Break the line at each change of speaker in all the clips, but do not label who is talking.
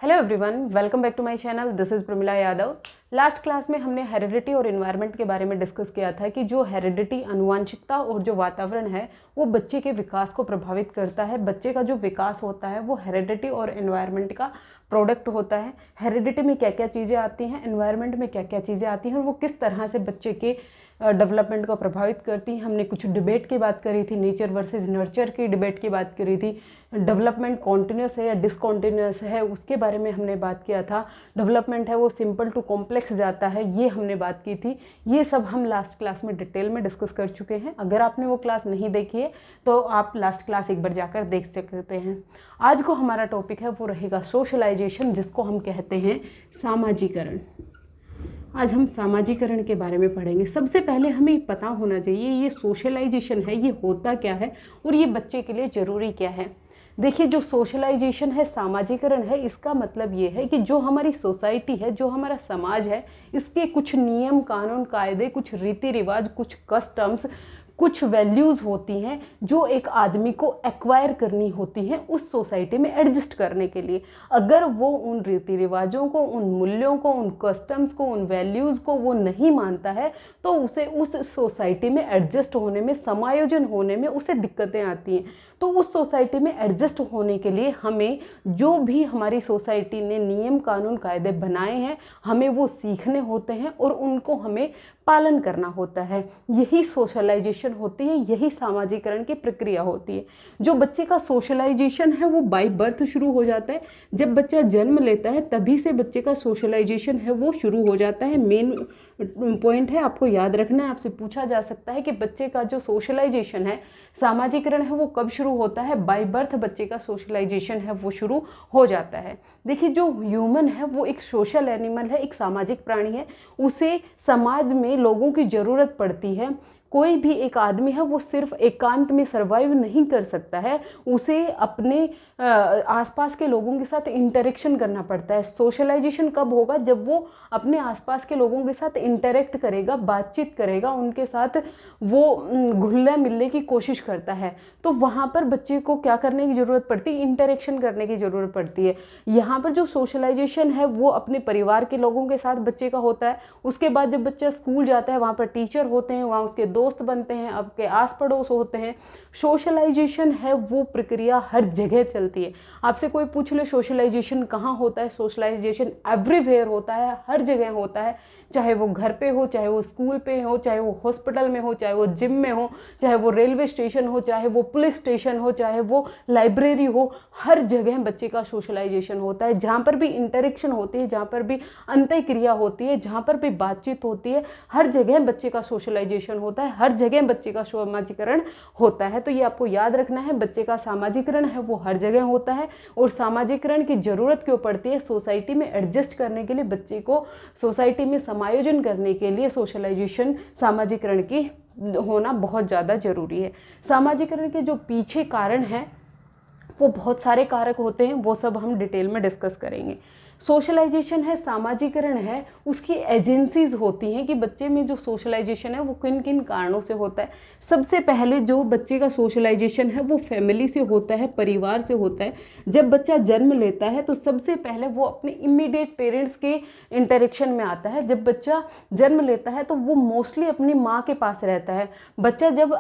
Hello everyone, welcome back to my channel. This is Pramila Yadav. Last class में हमने heredity और environment के बारे में डिस्कस किया था कि जो हेरिडिटी आनुवंशिकता और जो वातावरण है वो बच्चे के विकास को प्रभावित करता है। बच्चे का जो विकास होता है वो हेरिडिटी और एनवायरनमेंट का प्रोडक्ट होता है। हेरिडिटी में क्या क्या चीज़ें आती हैं, एनवायरनमेंट में क्या क्या चीज़ें आती हैं और वो किस तरह से बच्चे के डेवलपमेंट को प्रभावित करती हैं। हमने कुछ डिबेट की बात करी थी, नेचर वर्सेस नर्चर की डिबेट की बात करी थी। डेवलपमेंट कॉन्टिन्यूस है या डिसकॉन्टिन्यूस है उसके बारे में हमने बात किया था। डेवलपमेंट है वो सिंपल टू कॉम्प्लेक्स जाता है, ये हमने बात की थी। ये सब हम लास्ट क्लास में डिटेल में डिस्कस कर चुके हैं। अगर आपने वो क्लास नहीं देखी है तो आप लास्ट क्लास एक बार जाकर देख सकते हैं। आज को हमारा टॉपिक है वो रहेगा सोशलाइजेशन, जिसको हम कहते हैं सामाजिकरण। आज हम सामाजिकरण के बारे में पढ़ेंगे। सबसे पहले हमें पता होना चाहिए ये सोशलाइजेशन है ये होता क्या है और ये बच्चे के लिए ज़रूरी क्या है। देखिए, जो सोशलाइजेशन है, सामाजिकरण है, इसका मतलब ये है कि जो हमारी सोसाइटी है, जो हमारा समाज है, इसके कुछ नियम कानून कायदे, कुछ रीति रिवाज, कुछ कस्टम्स, कुछ वैल्यूज़ होती हैं जो एक आदमी को एक्वायर करनी होती हैं उस सोसाइटी में एडजस्ट करने के लिए। अगर वो उन रीति रिवाजों को, उन मूल्यों को, उन कस्टम्स को, उन वैल्यूज़ को वो नहीं मानता है तो उसे उस सोसाइटी में एडजस्ट होने में, समायोजन होने में उसे दिक्कतें आती हैं। तो उस सोसाइटी में एडजस्ट होने के लिए हमें जो भी हमारी सोसाइटी ने नियम कानून कायदे बनाए हैं हमें वो सीखने होते हैं और उनको हमें पालन करना होता है। यही सोशलाइजेशन होती है, यही सामाजिकरण की प्रक्रिया होती है। जो बच्चे का सोशलाइजेशन है वो बाय बर्थ शुरू हो जाता है। जब बच्चा जन्म लेता है तभी से बच्चे का सोशलाइजेशन है वो शुरू हो जाता है। मेन पॉइंट है, आपको याद रखना है। आपसे पूछा जा सकता है कि बच्चे का जो सोशलाइजेशन है, सामाजिकरण है, वो कब शुरू होता है। बाय बर्थ बच्चे का सोशलाइजेशन है वो शुरू हो जाता है। देखिए, जो ह्यूमन है वो एक सोशल एनिमल है, एक सामाजिक प्राणी है। उसे समाज में लोगों की ज़रूरत पड़ती है। कोई भी एक आदमी है वो सिर्फ एकांत में सर्वाइव नहीं कर सकता है, उसे अपने आसपास के लोगों के साथ इंटरेक्शन करना पड़ता है। सोशलाइजेशन कब होगा? जब वो अपने आसपास के लोगों के साथ इंटरेक्ट करेगा, बातचीत करेगा, उनके साथ वो घुलने मिलने की कोशिश करता है। तो वहाँ पर बच्चे को क्या करने की ज़रूरत पड़ती है? इंटरेक्शन करने की ज़रूरत पड़ती है। यहाँ पर जो सोशलाइजेशन है वो अपने परिवार के लोगों के साथ बच्चे का होता है। उसके बाद जब बच्चा स्कूल जाता है वहाँ पर टीचर होते हैं, वहाँ उसके दोस्त बनते हैं, आपके आस पड़ोस होते हैं। सोशलाइजेशन है वो प्रक्रिया हर जगह चलती है। आपसे कोई पूछ ले सोशलाइजेशन कहाँ होता है, सोशलाइजेशन एवरीवेयर होता है, हर जगह होता है। चाहे वो घर पे हो, चाहे वो स्कूल पे हो, चाहे वो हॉस्पिटल में हो, चाहे वो जिम में हो, चाहे वो रेलवे स्टेशन हो, चाहे वो पुलिस स्टेशन हो, चाहे वो लाइब्रेरी हो, हर जगह बच्चे का सोशलाइजेशन होता है। जहाँ पर भी इंटरेक्शन होती है, जहाँ पर भी अंतःक्रिया होती है, जहाँ पर भी बातचीत होती है, हर जगह बच्चे का सोशलाइजेशन होता है, हर जगह बच्चे का सामाजिकरण होता है। तो ये आपको याद रखना है, बच्चे का सामाजिकरण है वो हर जगह होता है। और सामाजिकरण की ज़रूरत क्यों पड़ती है? सोसाइटी में एडजस्ट करने के लिए, बच्चे को सोसाइटी में समायोजन करने के लिए सोशलाइजेशन, सामाजिकरण की होना बहुत ज़्यादा ज़रूरी है। सामाजिकरण के जो पीछे कारण हैं वो बहुत सारे कारक होते हैं, वो सब हम डिटेल में डिस्कस करेंगे। सोशलाइजेशन है, सामाजिकरण है, उसकी एजेंसीज होती हैं कि बच्चे में जो सोशलाइजेशन है वो किन किन कारणों से होता है। सबसे पहले जो बच्चे का सोशलाइजेशन है वो फैमिली से होता है, परिवार से होता है। जब बच्चा जन्म लेता है तो सबसे पहले वो अपने इमीडिएट पेरेंट्स के इंटरेक्शन में आता है। जब बच्चा जन्म लेता है तो वो मोस्टली अपनी माँ के पास रहता है। बच्चा जब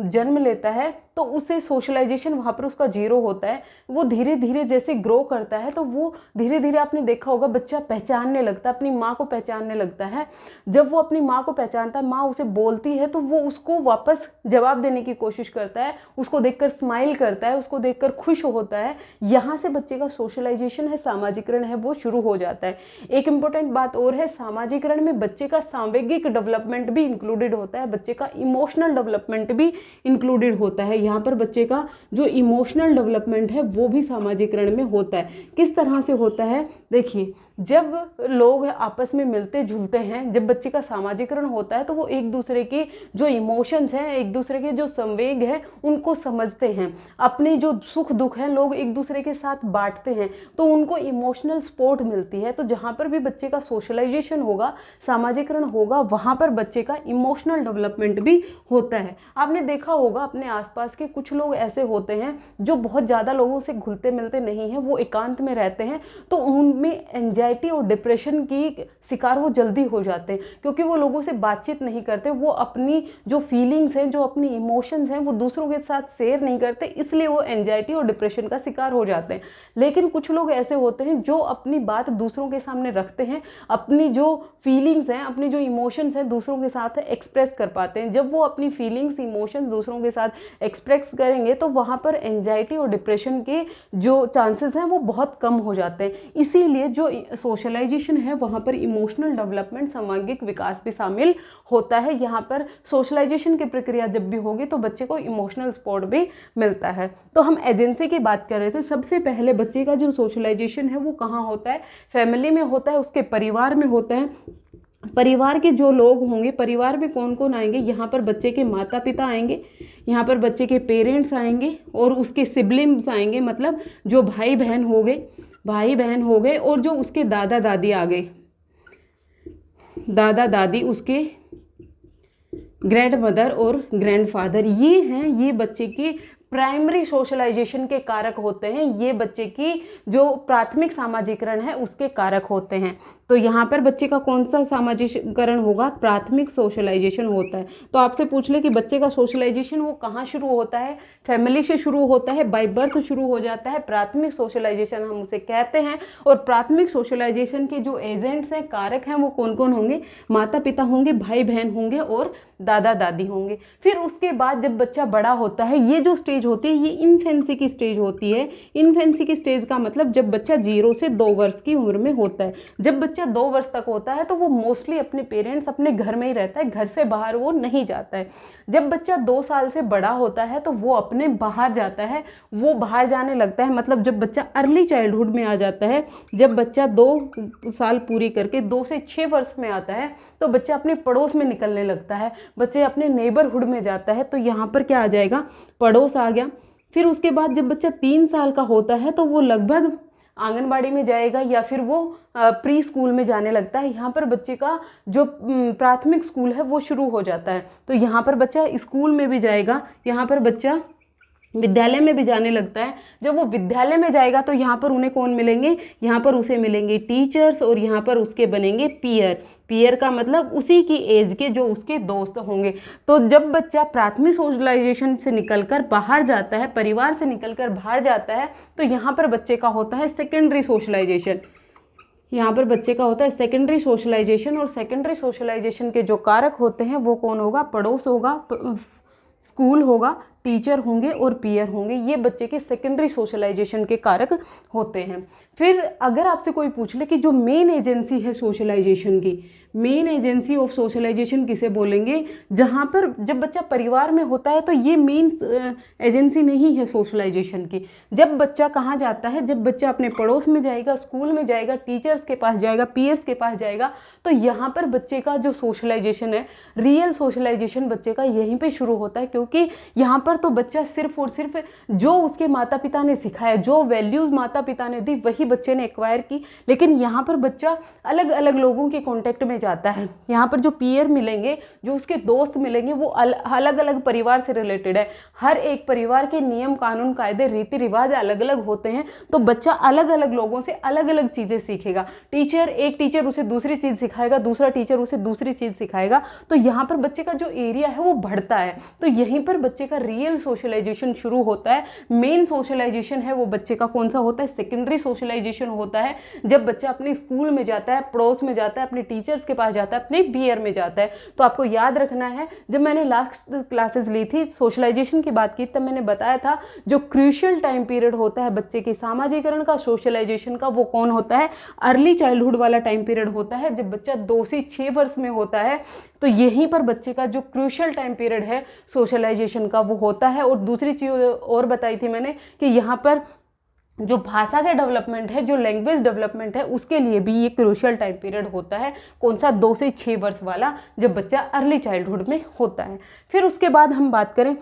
जन्म लेता है तो उसे सोशलाइजेशन वहाँ पर उसका जीरो होता है। वो धीरे धीरे जैसे ग्रो करता है तो वो धीरे धीरे, आपने देखा होगा, बच्चा पहचानने लगता है, अपनी माँ को पहचानने लगता है। जब वो अपनी माँ को पहचानता है, माँ उसे बोलती है तो वो उसको वापस जवाब देने की कोशिश करता है, उसको देखकर स्माइल करता है, उसको देखकर खुश होता है। यहाँ से बच्चे का सोशलाइजेशन है, सामाजिकरण है वो शुरू हो जाता है। एक इंपॉर्टेंट बात और है, सामाजिकरण में बच्चे का सांवेगिक डेवलपमेंट भी इंक्लूडेड होता है, बच्चे का इमोशनल डेवलपमेंट भी इंक्लूडेड होता है। यहाँ पर बच्चे का जो इमोशनल डेवलपमेंट है वो भी सामाजिकरण में होता है। किस तरह से होता है? देखिए, जब लोग आपस में मिलते जुलते हैं, जब बच्चे का सामाजिकरण होता है, तो वो एक दूसरे के जो इमोशंस हैं, एक दूसरे के जो संवेग हैं, उनको समझते हैं। अपने जो सुख दुख हैं लोग एक दूसरे के साथ बांटते हैं, तो उनको इमोशनल सपोर्ट मिलती है। तो जहाँ पर भी बच्चे का सोशलाइजेशन होगा, सामाजिकरण होगा, वहाँ पर बच्चे का इमोशनल डेवलपमेंट भी होता है। आपने देखा होगा अपने आसपास के कुछ लोग ऐसे होते हैं जो बहुत ज़्यादा लोगों से घुलते मिलते नहीं हैं, वो एकांत में रहते हैं, तो उनमें एंजाइटी और डिप्रेशन की शिकार वो जल्दी हो जाते हैं, क्योंकि वो लोगों से बातचीत नहीं करते, वो अपनी जो फीलिंग्स हैं, जो अपनी इमोशंस हैं, वो दूसरों के साथ शेयर नहीं करते, इसलिए वो एंजाइटी और डिप्रेशन का शिकार हो जाते हैं। लेकिन कुछ लोग ऐसे होते हैं जो अपनी बात दूसरों के सामने रखते हैं, अपनी जो फीलिंग्स हैं, अपनी जो इमोशंस हैं, दूसरों के साथ एक्सप्रेस कर पाते हैं। जब वो अपनी फीलिंग्स, इमोशंस दूसरों के साथ एक्सप्रेस करेंगे, तो वहाँ पर एंजाइटी और डिप्रेशन के जो चांसेस हैं वो बहुत कम हो जाते हैं। इसीलिए जो सोशलाइजेशन है, वहाँ पर इमोशनल डेवलपमेंट, सामाजिक विकास भी शामिल होता है। यहाँ पर सोशलाइजेशन की प्रक्रिया जब भी होगी तो बच्चे को इमोशनल सपोर्ट भी मिलता है। तो हम एजेंसी की बात कर रहे थे। सबसे पहले बच्चे का जो सोशलाइजेशन है वो कहाँ होता है? फैमिली में होता है, उसके परिवार में होता है। परिवार के जो लोग होंगे, परिवार में कौन कौन आएंगे? यहाँ पर बच्चे के माता पिता आएंगे, यहाँ पर बच्चे के पेरेंट्स आएंगे, और उसके सिबलिंग्स आएंगे, मतलब जो भाई बहन हो गए, और जो उसके दादा दादी आ गए, दादा दादी, उसके ग्रैंड मदर और ग्रैंडफादर, ये हैं, ये बच्चे की प्राइमरी सोशलाइजेशन के कारक होते हैं। ये बच्चे की जो प्राथमिक सामाजिकरण है उसके कारक होते हैं। तो यहाँ पर बच्चे का कौन सा सामाजिकरण होगा? प्राथमिक सोशलाइजेशन होता है। तो आपसे पूछ ले कि बच्चे का सोशलाइजेशन वो कहाँ शुरू होता है? फैमिली से शुरू होता है, बाय बर्थ शुरू हो जाता है, प्राथमिक सोशलाइजेशन हम उसे कहते हैं। और प्राथमिक सोशलाइजेशन के जो एजेंट्स हैं, कारक हैं, वो कौन कौन होंगे? माता पिता होंगे, भाई बहन होंगे और दादा दादी होंगे। फिर उसके बाद जब बच्चा बड़ा होता है, ये जो स्टेज होती है ये इन्फेंसी की स्टेज होती है। इन्फेंसी की स्टेज का मतलब जब बच्चा 0 से 2 वर्ष की उम्र में होता है। जब बच्चा 2 वर्ष तक होता है तो वो मोस्टली अपने पेरेंट्स, अपने घर में ही रहता है, घर से बाहर वो नहीं जाता है। जब बच्चा 2 साल से बड़ा होता है तो वो अपने बाहर जाता है, वो बाहर जाने लगता है। मतलब जब बच्चा अर्ली चाइल्डहुड में आ जाता है, जब बच्चा 2 साल पूरी करके 2 से 6 वर्ष में आता है, तो बच्चा अपने पड़ोस में निकलने लगता है, बच्चे अपने नेबरहुड में जाता है। तो यहाँ पर क्या आ जाएगा? पड़ोस आ गया। फिर उसके बाद जब बच्चा 3 साल का होता है तो वो लगभग आंगनबाड़ी में जाएगा, या फिर वो प्री स्कूल में जाने लगता है। यहाँ पर बच्चे का जो प्राथमिक स्कूल है वो शुरू हो जाता है। तो यहाँ पर बच्चा स्कूल में भी जाएगा, यहाँ पर बच्चा विद्यालय में भी जाने लगता है। जब वो विद्यालय में जाएगा तो यहाँ पर उन्हें कौन मिलेंगे? यहाँ पर उसे मिलेंगे टीचर्स, और यहाँ पर उसके बनेंगे पीयर। पीयर का मतलब उसी की एज के जो उसके दोस्त होंगे। तो जब बच्चा प्राथमिक सोशलाइजेशन से निकलकर बाहर जाता है, परिवार से निकलकर बाहर जाता है, तो यहाँ पर बच्चे का होता है सेकेंडरी सोशलाइजेशन। यहाँ पर बच्चे का होता है सेकेंडरी सोशलाइजेशन। और सेकेंडरी सोशलाइजेशन के जो कारक होते हैं वो कौन होगा? पड़ोस होगा, स्कूल होगा, टीचर होंगे और पीयर होंगे। ये बच्चे के सेकेंडरी सोशलाइजेशन के कारक होते हैं। फिर अगर आपसे कोई पूछ ले कि जो मेन एजेंसी है सोशलाइजेशन की, मेन एजेंसी ऑफ सोशलाइजेशन किसे बोलेंगे? जहाँ पर जब बच्चा परिवार में होता है तो ये मेन एजेंसी नहीं है सोशलाइजेशन की। जब बच्चा कहाँ जाता है? जब बच्चा अपने पड़ोस में जाएगा, स्कूल में जाएगा, टीचर्स के पास जाएगा, पीयर्स के पास जाएगा, तो यहाँ पर बच्चे का जो सोशलाइजेशन है, रियल सोशलाइजेशन बच्चे का यहीं पे शुरू होता है। क्योंकि यहाँ पर तो बच्चा सिर्फ और सिर्फ जो उसके माता पिता ने सिखाया, जो वैल्यूज़ माता पिता ने दी, वही बच्चे ने एक्वायर की। लेकिन यहाँ पर बच्चा अलग अलग लोगों के कॉन्टेक्ट में जाता है। यहाँ पर जो पीयर मिलेंगे, जो उसके दोस्त मिलेंगे, वो अलग अलग परिवार से रिलेटेड है। हर एक परिवार के नियम, कानून, कायदे, रीति रिवाज अलग अलग होते हैं। तो बच्चा अलग अलग लोगों से अलग अलग चीज़ें सीखेगा। एक टीचर उसे दूसरी चीज़ सिखाएगा, दूसरा टीचर उसे दूसरी चीज़ सिखाएगा। तो यहाँ पर बच्चे का जो एरिया है वो बढ़ता है। तो यहीं पर बच्चे का रियल सोशलाइजेशन शुरू होता है। मेन सोशलाइजेशन है वो बच्चे का कौन सा होता है? सेकेंडरी सोशलाइजेशन होता है। जब बच्चा अपने स्कूल में जाता है, पड़ोस में जाता है, अपने टीचर्स के पास जाता है, अपने पीयर में जाता है। तो आपको याद रखना है, जब मैंने लास्ट क्लासेस ली थी, सोशलाइजेशन की बात की, तब मैंने बताया था जो क्रूशियल टाइम पीरियड होता है बच्चे के सामाजिकरण का, सोशलाइजेशन का, वो कौन होता है? अर्ली चाइल्डहुड वाला टाइम पीरियड होता है, जब बच्चा 2 से 6 वर्ष में होता है। तो यहीं पर बच्चे का जो क्रूशियल टाइम पीरियड है सोशलाइजेशन का वो होता है। और दूसरी चीज़ और बताई थी मैंने कि यहाँ पर जो भाषा का डेवलपमेंट है, जो लैंग्वेज डेवलपमेंट है, उसके लिए भी ये क्रूशियल टाइम पीरियड होता है। कौन सा? 2 से 6 वर्ष वाला, जब बच्चा अर्ली चाइल्डहुड में होता है। फिर उसके बाद हम बात करें,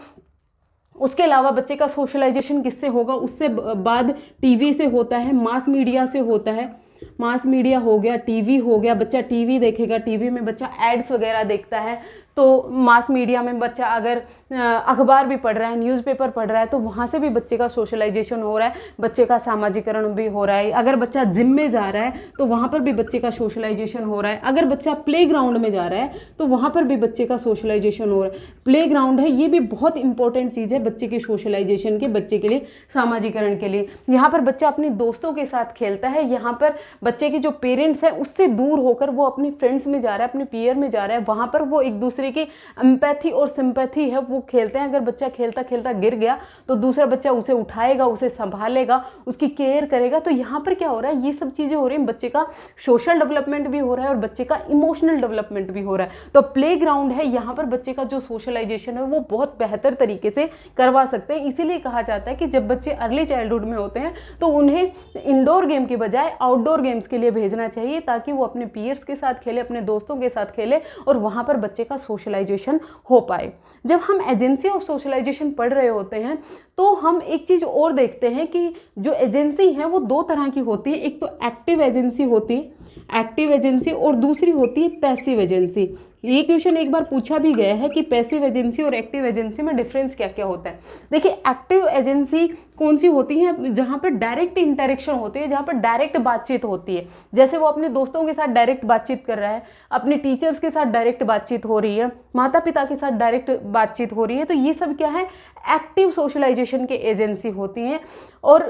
उसके अलावा बच्चे का सोशलाइजेशन किससे होगा? उससे बाद टीवी से होता है, मास मीडिया से होता है। मास मीडिया हो गया, टीवी हो गया, बच्चा टीवी देखेगा, टीवी में बच्चा एड्स वगैरह देखता है। तो मास मीडिया में बच्चा अगर अखबार भी पढ़ रहा है, न्यूज़पेपर पढ़ रहा है, तो वहाँ से भी बच्चे का सोशलाइजेशन हो रहा है, बच्चे का सामाजिकरण भी हो रहा है। अगर बच्चा जिम में जा रहा है तो वहाँ पर भी बच्चे का सोशलाइजेशन हो रहा है। अगर बच्चा प्लेग्राउंड में जा रहा है तो वहाँ पर भी बच्चे का सोशलाइजेशन हो रहा है। प्लेग्राउंड है, ये भी बहुत इंपॉर्टेंट चीज़ है बच्चे के सोशलाइजेशन के, बच्चे के लिए, सामाजिकरण के लिए। यहाँ पर बच्चा अपने दोस्तों के साथ खेलता है। यहाँ पर बच्चे के जो पेरेंट्स हैं उससे दूर होकर वो अपनी फ्रेंड्स में जा रहा है, अपने पीयर में जा रहा है। वहाँ पर वो एक दूसरे की एम्पैथी और सिंपैथी है, वो खेलते हैं। अगर बच्चा खेलता खेलता गिर गया तो दूसरा बच्चा उसे उठाएगा, उसे संभालेगा, उसकी केयर करेगा। तो यहाँ पर क्या हो रहा है? ये सब चीज़ें हो रही हैं, बच्चे का सोशल डेवलपमेंट भी हो रहा है और बच्चे का इमोशनल डेवलपमेंट भी हो रहा है। तो प्लेग्राउंड है, यहाँ पर बच्चे का जो सोशलाइजेशन है वो बहुत बेहतर तरीके से करवा सकते हैं। इसीलिए कहा जाता है कि जब बच्चे अर्ली चाइल्डहुड में होते हैं तो उन्हें इंडोर गेम की बजाय आउटडोर गेम्स के लिए भेजना चाहिए, ताकि वो अपने पीयर्स के साथ खेले, अपने दोस्तों के साथ खेले और वहाँ पर बच्चे का सोशलाइजेशन हो पाए। जब हम एजेंसी ऑफ सोशलाइजेशन पढ़ रहे होते हैं तो हम एक चीज़ और देखते हैं कि जो एजेंसी है वो 2 तरह की होती है। एक तो एक्टिव एजेंसी होती है, एक्टिव एजेंसी, और दूसरी होती है पैसिव एजेंसी। ये क्वेश्चन एक बार पूछा भी गया है कि पैसिव एजेंसी और एक्टिव एजेंसी में डिफरेंस क्या क्या होता है। देखिए, एक्टिव एजेंसी कौन सी होती है? जहाँ पर डायरेक्ट इंटरेक्शन होती है, जहाँ पर डायरेक्ट बातचीत होती है। जैसे वो अपने दोस्तों के साथ डायरेक्ट बातचीत कर रहा है, अपने टीचर्स के साथ डायरेक्ट बातचीत हो रही है, माता पिता के साथ डायरेक्ट बातचीत हो रही है। तो ये सब क्या है? एक्टिव सोशलाइजेशन के एजेंसी होती हैं। और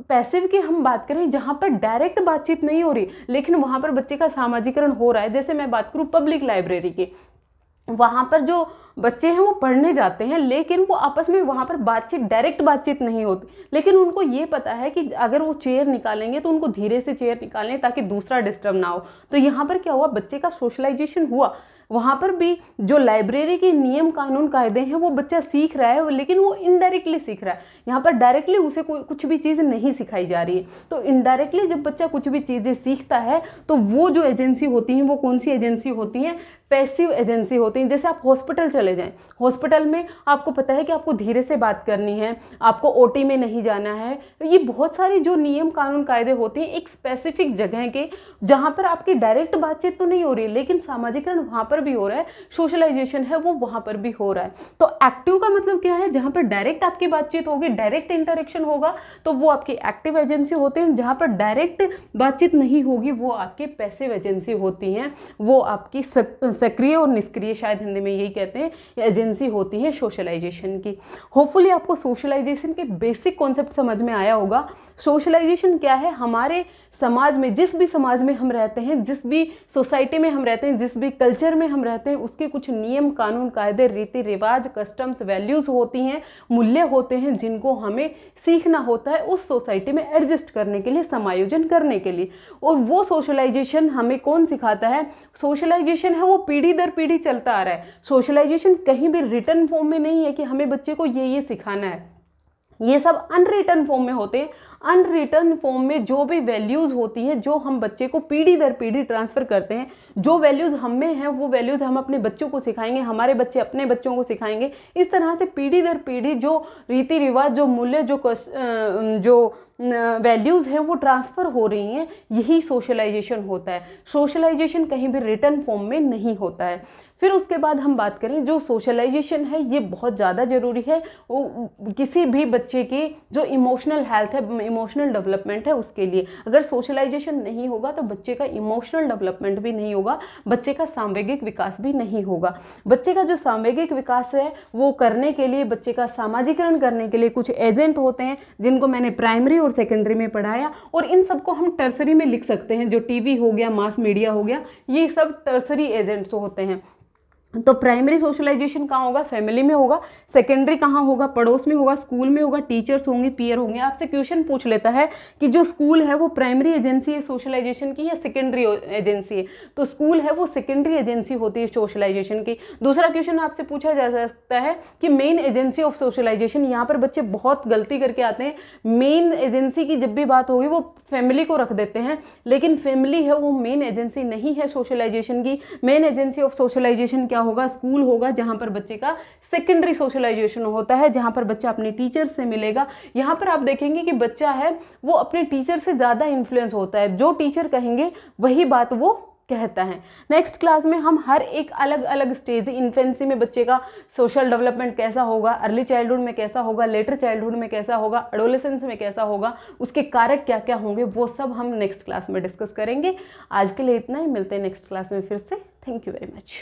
पैसिव की हम बात करें, जहाँ पर डायरेक्ट बातचीत नहीं हो रही लेकिन वहाँ पर बच्चे का सामाजिकरण हो रहा है। जैसे मैं बात करूँ पब्लिक लाइब्रेरी की, वहाँ पर जो बच्चे हैं वो पढ़ने जाते हैं लेकिन वो आपस में वहाँ पर बातचीत, डायरेक्ट बातचीत नहीं होती, लेकिन उनको ये पता है कि अगर वो चेयर निकालेंगे तो उनको धीरे से चेयर निकालें ताकि दूसरा डिस्टर्ब ना हो। तो यहाँ पर क्या हुआ? बच्चे का सोशलाइजेशन हुआ। वहाँ पर भी जो लाइब्रेरी के नियम कानून कायदे हैं वो बच्चा सीख रहा है, लेकिन वो इनडायरेक्टली सीख रहा है। यहाँ पर डायरेक्टली उसे कुछ भी चीज़ नहीं सिखाई जा रही है। तो इनडायरेक्टली जब बच्चा कुछ भी चीज़ें सीखता है तो वो जो एजेंसी होती हैं वो कौन सी एजेंसी होती हैं? पैसिव एजेंसी होती हैं। जैसे आप हॉस्पिटल चले जाएं, हॉस्पिटल में आपको पता है कि आपको धीरे से बात करनी है, आपको ओटी में नहीं जाना है। तो ये बहुत सारी जो नियम कानून कायदे होते हैं एक स्पेसिफिक जगह के, जहाँ पर आपकी डायरेक्ट बातचीत तो नहीं हो रही है लेकिन सामाजिकरण वहाँ पर भी हो रहा है, सोशलाइजेशन है वो वहाँ पर भी हो रहा है। तो एक्टिव का मतलब क्या है? जहाँ पर डायरेक्ट आपकी बातचीत होगी, डायरेक्ट इंटरेक्शन होगा, तो वो आपकी एक्टिव एजेंसी होती है। जहाँ पर डायरेक्ट बातचीत नहीं होगी वो आपकी पैसिव एजेंसी होती हैं, वो आपकी सक्रिय और निष्क्रिय, शायद हिंदी में यही कहते हैं, एजेंसी होती है सोशलाइजेशन की। होपफुली आपको सोशलाइजेशन के बेसिक कॉन्सेप्ट समझ में आया होगा। सोशलाइजेशन क्या है? हमारे समाज में, जिस भी समाज में हम रहते हैं, जिस भी सोसाइटी में हम रहते हैं, जिस भी कल्चर में हम रहते हैं, उसके कुछ नियम कानून कायदे, रीति रिवाज, कस्टम्स, वैल्यूज़ होती हैं, मूल्य होते हैं जिनको हमें सीखना होता है उस सोसाइटी में एडजस्ट करने के लिए, समायोजन करने के लिए। और वो सोशलाइजेशन हमें कौन सिखाता है? सोशलाइजेशन है वो पीढ़ी दर पीढ़ी चलता आ रहा है। सोशलाइजेशन कहीं भी रिटर्न फॉर्म में नहीं है कि हमें बच्चे को ये सिखाना है। ये सब अनरिटन फॉर्म में होते हैं। अनरिटन फॉर्म में जो भी वैल्यूज़ होती हैं, जो हम बच्चे को पीढ़ी दर पीढ़ी ट्रांसफ़र करते हैं, जो वैल्यूज़ हम में हैं वो वैल्यूज़ हम अपने बच्चों को सिखाएंगे, हमारे बच्चे अपने बच्चों को सिखाएंगे। इस तरह से पीढ़ी दर पीढ़ी जो रीति रिवाज, जो मूल्य, जो वैल्यूज़ हैं वो ट्रांसफ़र हो रही हैं, यही सोशलाइजेशन होता है। सोशलाइजेशन कहीं भी रिटर्न फॉर्म में नहीं होता है। फिर उसके बाद हम बात करें, जो सोशलाइजेशन है ये बहुत ज़्यादा ज़रूरी है किसी भी बच्चे की जो इमोशनल हेल्थ है, इमोशनल डेवलपमेंट है उसके लिए। अगर सोशलाइजेशन नहीं होगा तो बच्चे का इमोशनल डेवलपमेंट भी नहीं होगा, बच्चे का सांवेगिक विकास भी नहीं होगा। बच्चे का जो सांवेगिक विकास है वो करने के लिए, बच्चे का सामाजिकरण करने के लिए कुछ एजेंट होते हैं जिनको मैंने प्राइमरी और सेकेंडरी में पढ़ाया, और इन सबको हम टर्सरी में लिख सकते हैं। जो टीवी हो गया, मास मीडिया हो गया, ये सब टर्सरी एजेंट्स होते हैं। तो प्राइमरी सोशलाइजेशन कहाँ होगा, फैमिली में होगा। सेकेंडरी कहाँ होगा, पड़ोस में होगा, स्कूल में होगा, टीचर्स होंगे, पीयर होंगे। आपसे क्वेश्चन पूछ लेता है कि जो स्कूल है वो प्राइमरी एजेंसी है सोशलाइजेशन की या सेकेंडरी एजेंसी है, तो स्कूल है वो सेकेंडरी एजेंसी होती है सोशलाइजेशन की। दूसरा क्वेश्चन आपसे पूछा जा सकता है कि मेन एजेंसी ऑफ सोशलाइजेशन, यहाँ पर बच्चे बहुत गलती करके आते हैं। मेन एजेंसी की जब भी बात होगी वो फैमिली को रख देते हैं, लेकिन फैमिली है वो मेन एजेंसी नहीं है सोशलाइजेशन की। मेन एजेंसी ऑफ सोशलाइजेशन क्या होगा, स्कूल होगा, जहां पर बच्चे का सेकेंडरी सोशलाइजेशन होता है, जहां पर बच्चा अपने टीचर से मिलेगा। यहां पर आप देखेंगे कि बच्चा है वो अपने टीचर से ज़्यादा इन्फ्लुएंस होता है, जो टीचर कहेंगे वही बात वो कहता है। नेक्स्ट क्लास में हम हर एक अलग अलग स्टेज, इन्फेंसी में बच्चे का सोशल डेवलपमेंट कैसा होगा, अर्ली चाइल्डहुड में कैसा होगा, लेटर चाइल्डहुड में कैसा होगा, एडोलेसेंस में कैसा होगा, उसके कारक क्या क्या होंगे, वो सब हम नेक्स्ट क्लास में डिस्कस करेंगे। आज के लिए इतना ही, मिलते हैं नेक्स्ट क्लास में फिर से। Thank you very much.